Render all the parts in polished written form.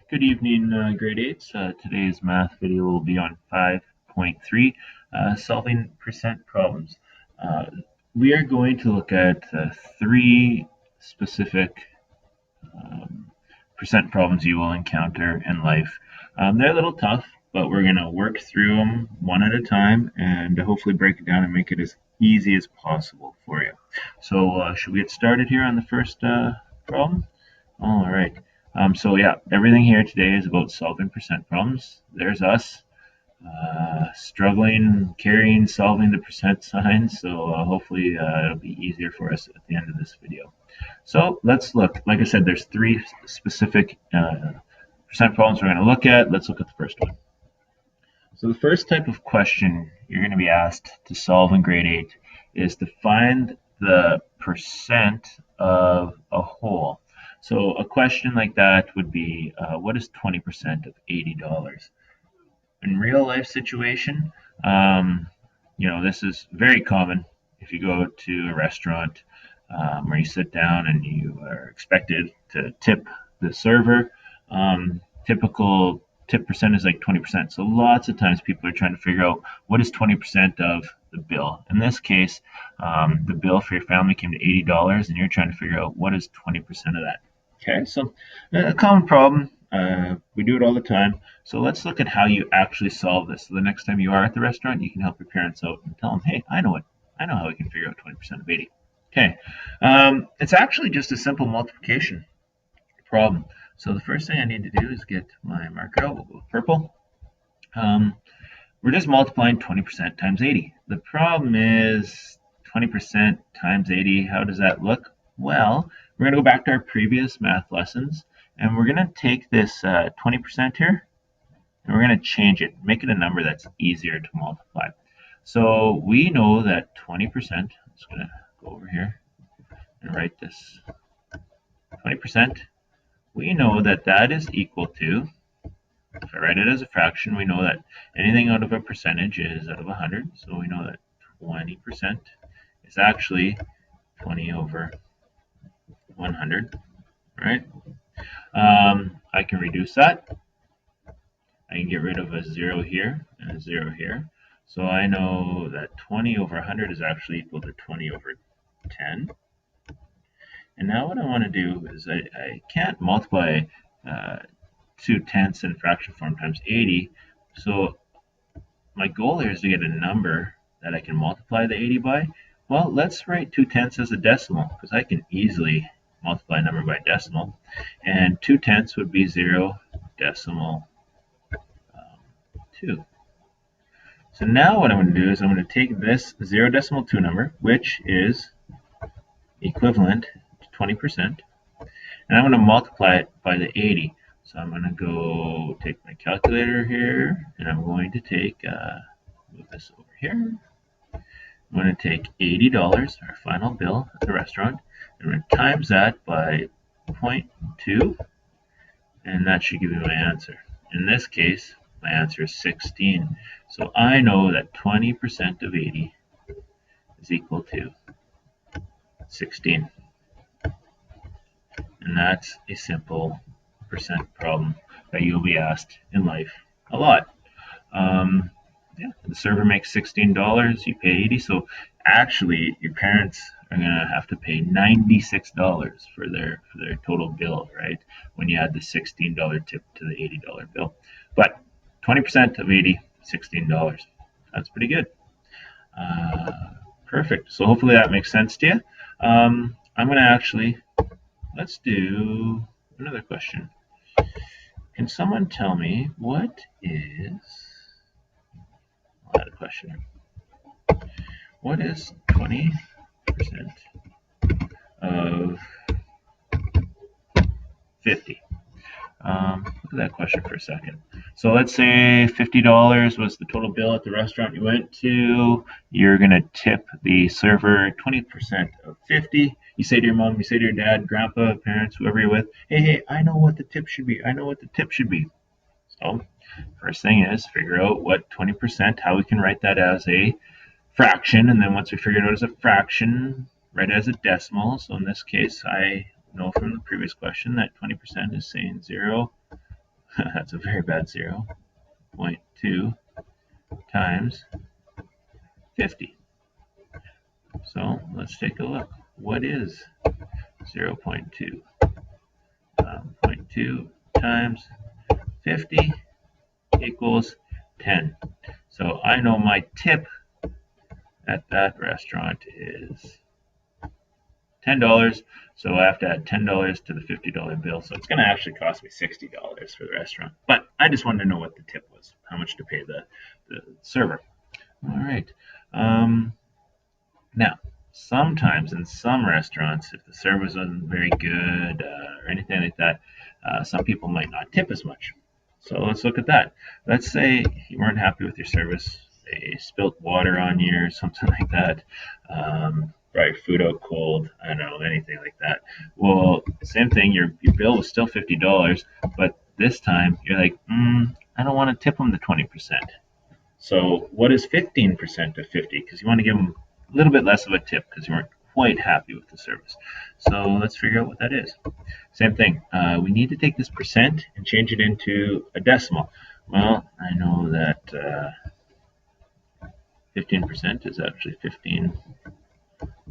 Good evening, grade 8s. Today's math video will be on 5.3, solving percent problems. Uh, we are going to look at three specific um, percent problems you will encounter in life. They're a little tough, but we're going to work through them one at a time and hopefully break it down and make it as easy as possible for you. So, should we get started here on the first problem? All right. So yeah, everything here today is about solving percent problems. There's us struggling, carrying, solving the percent signs. So hopefully it'll be easier for us at the end of this video. So let's look. Like I said, there's three specific percent problems we're going to look at. Let's look at the first one. So the first type of question you're going to be asked to solve in grade 8 is to find the percent of a whole. So a question like that would be, what is 20% of $80? In real life situation, this is very common if you go to a restaurant where you sit down and you are expected to tip the server. Typical tip percent is like 20%. So lots of times people are trying to figure out what is 20% of the bill. In this case, the bill for your family came to $80, and you're trying to figure out what is 20% of that. Okay, so a common problem. We do it all the time. So let's look at how you actually solve this. So the next time you are at the restaurant, you can help your parents out and tell them, hey, I know it. I know how we can figure out 20% of 80. Okay, it's actually just a simple multiplication problem. So the first thing I need to do is get my marker out. We'll go with purple. We're just multiplying 20% times 80. The problem is 20% times 80. How does that look? Well, we're going to go back to our previous math lessons, and we're going to take this 20% here, and we're going to change it, make it a number that's easier to multiply. So we know that 20%, I'm just going to go over here and write this 20%. We know that that is equal to, if I write it as a fraction, we know that anything out of a percentage is out of 100. So we know that 20% is actually 20 over 100, right? I can reduce that. I can get rid of a 0 here and a 0 here. So I know that 20 over 100 is actually equal to 20 over 10. And now what I want to do is I can't multiply 2/10 in fraction form times 80. So my goal here is to get a number that I can multiply the 80 by. Well, let's write 2/10 as a decimal, because I can easily multiply a number by decimal. And 2/10 would be 0.2. So now what I'm going to do is I'm going to take this 0.2 number, which is equivalent to 20%, and I'm going to multiply it by the 80. So I'm going to go take my calculator here, and I'm going to take, move this over here. I'm going to take $80, our final bill at the restaurant, and I'm going to times that by 0.2, and that should give me my answer. In this case, my answer is 16. So I know that 20% of 80 is equal to 16. And that's a simple percent problem that you'll be asked in life a lot. The server makes $16, you pay 80, so actually your parents are gonna have to pay $96 for their total bill, right? When you add the $16 tip to the $80 bill. But 20% of 80, $16. That's pretty good. Perfect. So hopefully that makes sense to you. I'm gonna actually, let's do another question. Can someone tell me what is, I'll add a question here. What is 20% of 50? Look at that question for a second. So let's say $50 was the total bill at the restaurant you went to. You're going to tip the server 20% of 50. You say to your mom, you say to your dad, grandpa, parents, whoever you're with, hey, I know what the tip should be. I know what the tip should be. So first thing is figure out what 20%, how we can write that as a fraction. And then once we figure it out as a fraction, write it as a decimal. So in this case, I know from the previous question that 20% is saying 0. That's a very bad 0.2 times 50. So let's take a look. What is 0.2? 0.2 times 50 equals 10. So I know my tip at that restaurant is $10. So I have to add $10 to the $50 bill. So it's going to actually cost me $60 for the restaurant. But I just wanted to know what the tip was, how much to pay the server. All right. Now, sometimes in some restaurants, if the service wasn't very good or anything like that, some people might not tip as much. So let's look at that. Let's say you weren't happy with your service. They spilt water on you or something like that. Brought your food out cold. I don't know, anything like that. Well, same thing. Your bill was still $50, but this time you're like, I don't want to tip them the 20%. So what is 15% of 50? Because you want to give them a little bit less of a tip because you weren't quite happy with the service. So let's figure out what that is. Same thing. We need to take this percent and change it into a decimal. Well, I know that 15% is actually 15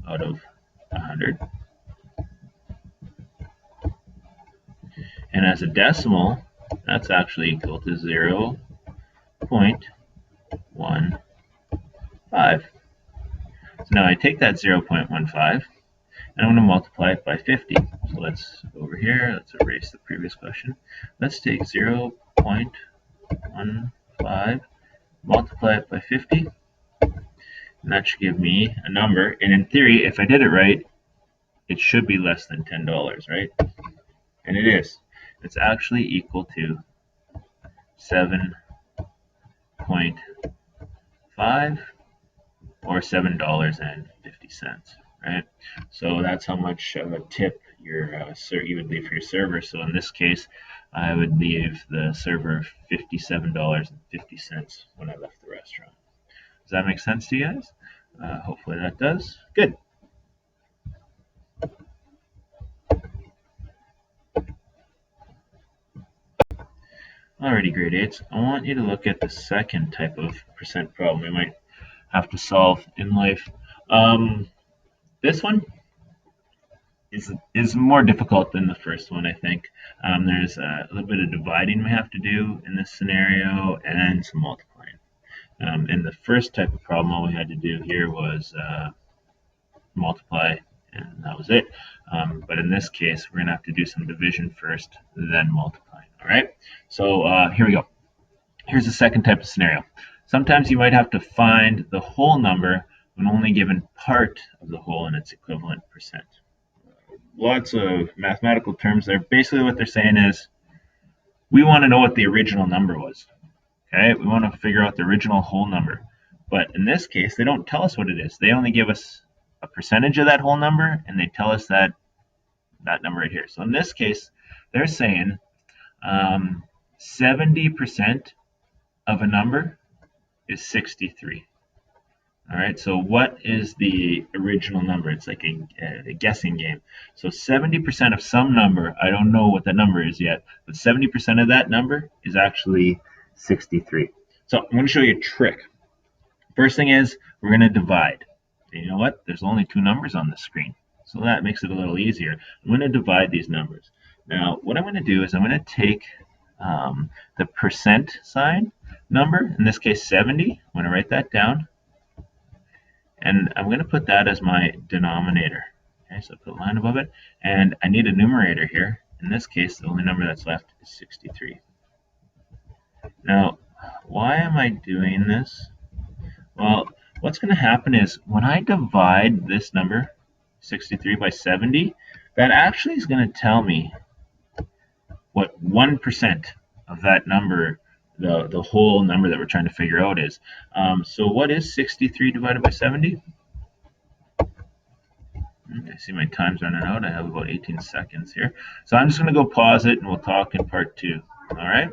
out of 100. And as a decimal, that's actually equal to 0.15. So now I take that 0.15 and I'm going to multiply it by 50. So let's go over here. Let's erase the previous question. Let's take 0.15, multiply it by 50. And that should give me a number. And in theory, if I did it right, it should be less than $10, right? And it is. It's actually equal to 7.5 or $7.50, right? So that's how much of a tip you would leave for your server. So in this case, I would leave the server $57.50 when I left the restaurant. Does that make sense to you guys? Hopefully that does. Good. Alrighty, grade 8s. I want you to look at the second type of percent problem we might have to solve in life. This one is more difficult than the first one, I think. There's a little bit of dividing we have to do in this scenario and some multiplying. In the first type of problem, all we had to do here was multiply, and that was it. But in this case, we're going to have to do some division first, then multiplying. All right, so here we go. Here's the second type of scenario. Sometimes you might have to find the whole number when only given part of the whole in its equivalent percent. Lots of mathematical terms there. Basically what they're saying is we want to know what the original number was. Okay, we want to figure out the original whole number. But in this case, they don't tell us what it is. They only give us a percentage of that whole number, and they tell us that number right here. So in this case, they're saying 70% of a number is 63. All right, so what is the original number? It's like a guessing game. So 70% of some number, I don't know what that number is yet, but 70% of that number is actually 63. So I'm going to show you a trick. First thing is we're going to divide. And you know what? There's only two numbers on the screen, so that makes it a little easier. I'm going to divide these numbers. Now, what I'm going to do is I'm going to take the percent sign number, in this case 70. I'm going to write that down, and I'm going to put that as my denominator. Okay, so put a line above it, and I need a numerator here. In this case, the only number that's left is 63. Now, why am I doing this? Well, what's going to happen is when I divide this number, 63 by 70, that actually is going to tell me what 1% of that number, the whole number that we're trying to figure out is. So what is 63 divided by 70? I see my time's running out. I have about 18 seconds here. So I'm just going to go pause it, and we'll talk in part 2. All right?